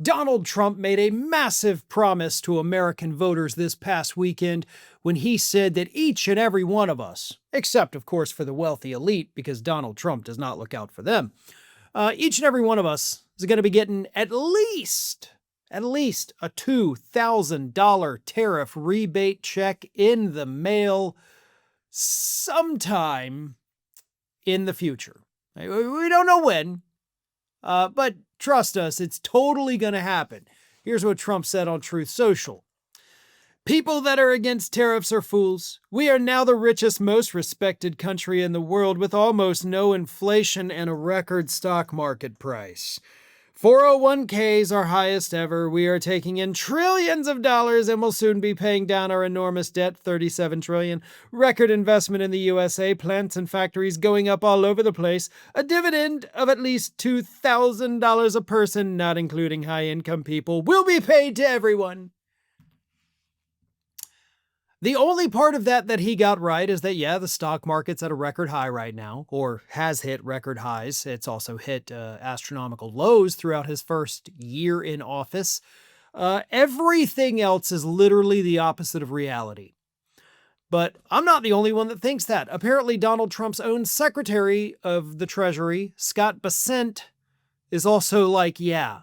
Donald Trump made a massive promise to American voters this past weekend when he said that each and every one of us, except of course for the wealthy elite because Donald Trump does not look out for them, each and every one of us is going to be getting at least a $2,000 tariff rebate check in the mail sometime in the future. We don't know when, but trust us, it's totally going to happen. Here's what Trump said on Truth Social. People that are against tariffs are fools. We are now the richest, most respected country in the world with almost no inflation and a record stock market price. 401ks are highest ever. We are taking in trillions of dollars and will soon be paying down our enormous debt, $37 trillion. Record investment in the USA, plants and factories going up all over the place. A dividend of at least $2,000 a person, not including high-income people, will be paid to everyone. The only part of that he got right is that, yeah, the stock market's at a record high right now, or has hit record highs. It's also hit astronomical lows throughout his first year in office. Everything else is literally the opposite of reality. But I'm not the only one that thinks that. Apparently, Donald Trump's own Secretary of the Treasury, Scott Bessent, is also like, yeah,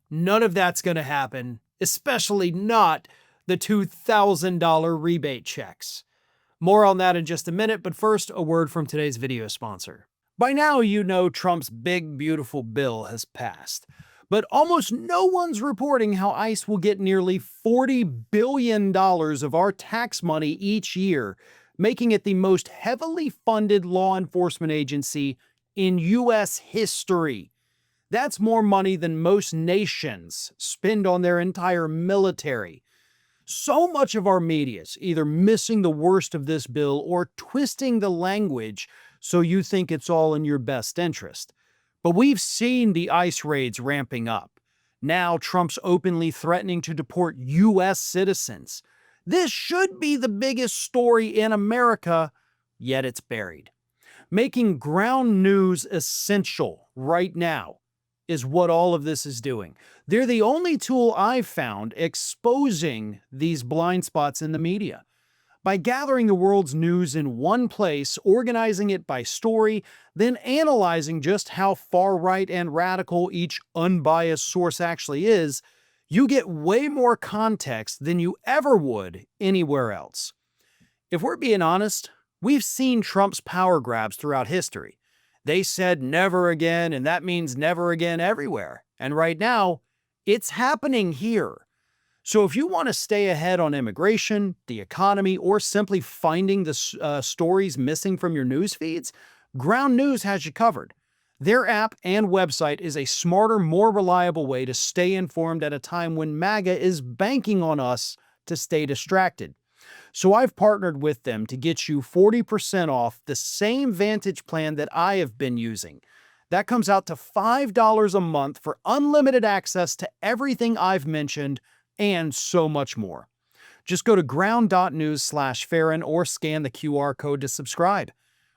none of that's going to happen, especially not the $2,000 rebate checks. More on that in just a minute, but first, a word from today's video sponsor. By now, you know Trump's big, beautiful bill has passed, but almost no one's reporting how ICE will get nearly $40 billion of our tax money each year, making it the most heavily funded law enforcement agency in U.S. history. That's more money than most nations spend on their entire military. So much of our media is either missing the worst of this bill or twisting the language so you think it's all in your best interest. But we've seen the ICE raids ramping up. Now Trump's openly threatening to deport U.S. citizens. This should be the biggest story in America, yet it's buried. Making ground news essential right now is what all of this is doing. They're the only tool I've found exposing these blind spots in the media. By gathering the world's news in one place, organizing it by story, then analyzing just how far right and radical each unbiased source actually is, you get way more context than you ever would anywhere else. If we're being honest, we've seen Trump's power grabs throughout history. They said never again, and that means never again everywhere. And right now, it's happening here. So if you want to stay ahead on immigration, the economy, or simply finding the stories missing from your news feeds, Ground News has you covered. Their app and website is a smarter, more reliable way to stay informed at a time when MAGA is banking on us to stay distracted. So I've partnered with them to get you 40% off the same Vantage plan that I have been using. That comes out to $5 a month for unlimited access to everything I've mentioned and so much more. Just go to ground.news/Farron or scan the QR code to subscribe.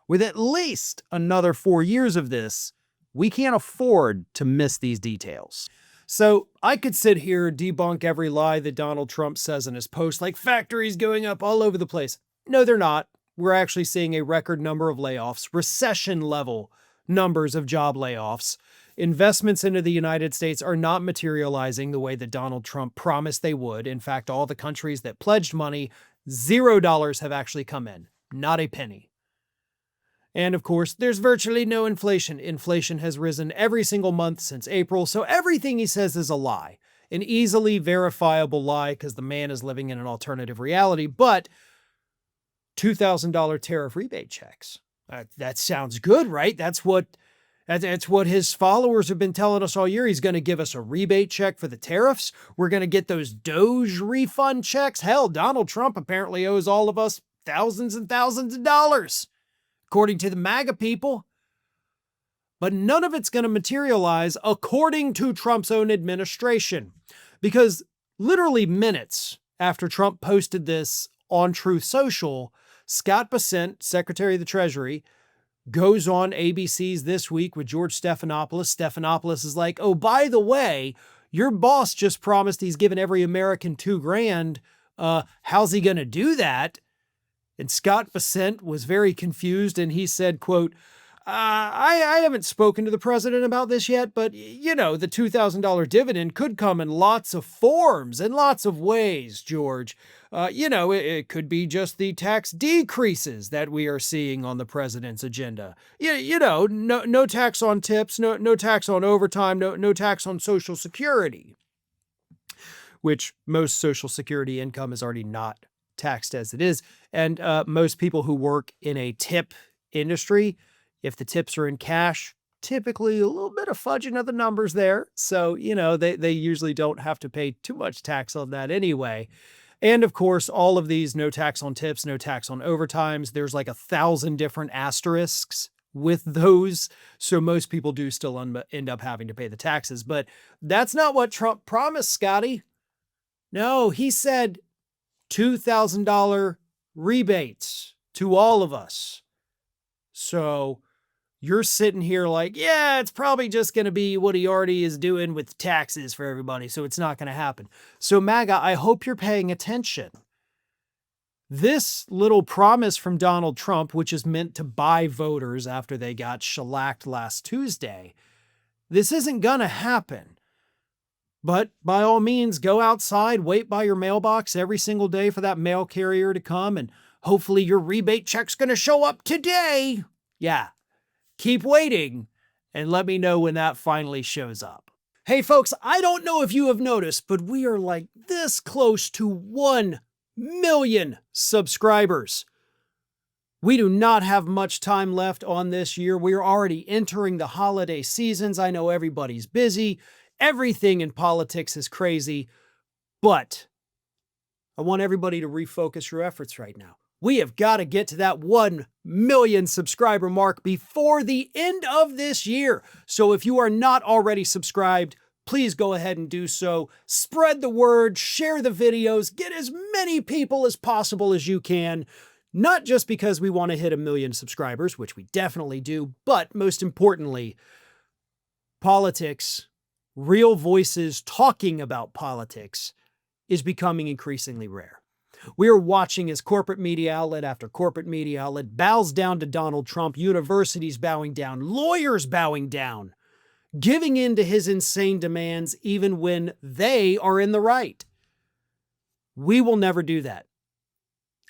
With at least another 4 years of this, we can't afford to miss these details. So I could sit here, debunk every lie that Donald Trump says in his post, like factories going up all over the place. No, they're not. We're actually seeing a record number of layoffs, recession-level numbers of job layoffs. Investments into the United States are not materializing the way that Donald Trump promised they would. In fact, all the countries that pledged money, $0 have actually come in, not a penny. And of course, there's virtually no inflation. Inflation has risen every single month since April, so everything he says is a lie. An easily verifiable lie because the man is living in an alternative reality, but $2,000 tariff rebate checks. That sounds good, right? That's what his followers have been telling us all year. He's going to give us a rebate check for the tariffs. We're going to get those Doge refund checks. Hell, Donald Trump apparently owes all of us thousands and thousands of dollars, according to the MAGA people. But none of it's going to materialize according to Trump's own administration. Because literally minutes after Trump posted this on Truth Social, Scott Bessent, Secretary of the Treasury, goes on ABC's This Week with George Stephanopoulos. Stephanopoulos is like, oh, by the way, Your boss just promised he's giving every American $2,000. How's he going to do that? And Scott Bessent was very confused, and he said, quote, I haven't spoken to the president about this yet, but, you know, the $2,000 dividend could come in lots of forms and lots of ways, George. It could be just the tax decreases that we are seeing on the president's agenda. No tax on tips, no tax on overtime, no tax on Social Security, which most Social Security income is already not taxed as it is. And most people who work in a tip industry, if the tips are in cash, typically a little bit of fudging of the numbers there. So, they usually don't have to pay too much tax on that anyway. And of course, all of these no tax on tips, no tax on overtimes, there's like 1,000 different asterisks with those. So most people do still end up having to pay the taxes. But that's not what Trump promised, Scotty. No, he said $2,000 rebates to all of us. So you're sitting here like, yeah, it's probably just going to be what he already is doing with taxes for everybody, so it's not going to happen. So MAGA, I hope you're paying attention. This little promise from Donald Trump, which is meant to buy voters after they got shellacked last Tuesday, this isn't going to happen. But by all means, go outside, wait by your mailbox every single day for that mail carrier to come, and hopefully your rebate check's going to show up today. Yeah. Keep waiting and let me know when that finally shows up. Hey folks, I don't know if you have noticed, but we are like this close to 1 million subscribers. We do not have much time left on this year. We're already entering the holiday seasons. I know everybody's busy. Everything in politics is crazy, but I want everybody to refocus your efforts right now. We have got to get to that 1 million subscriber mark before the end of this year. So if you are not already subscribed, please go ahead and do so. Spread the word, share the videos, get as many people as possible as you can. Not just because we want to hit 1 million subscribers, which we definitely do, but most importantly, politics, real voices talking about politics, is becoming increasingly rare. We are watching as corporate media outlet after corporate media outlet bows down to Donald Trump, universities bowing down, lawyers bowing down, giving in to his insane demands even when they are in the right. We will never do that.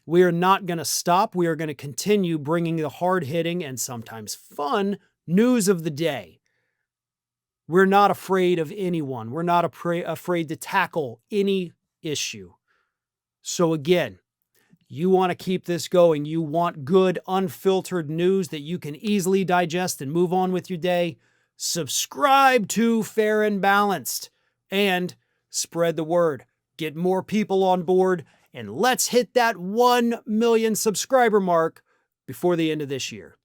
We are not going to stop. We are going to continue bringing the hard-hitting and sometimes fun news of the day. We're not afraid of anyone. We're not afraid to tackle any issue. So again, you want to keep this going. You want good, unfiltered news that you can easily digest and move on with your day. Subscribe to Fair and Balanced and spread the word. Get more people on board, and let's hit that 1 million subscriber mark before the end of this year.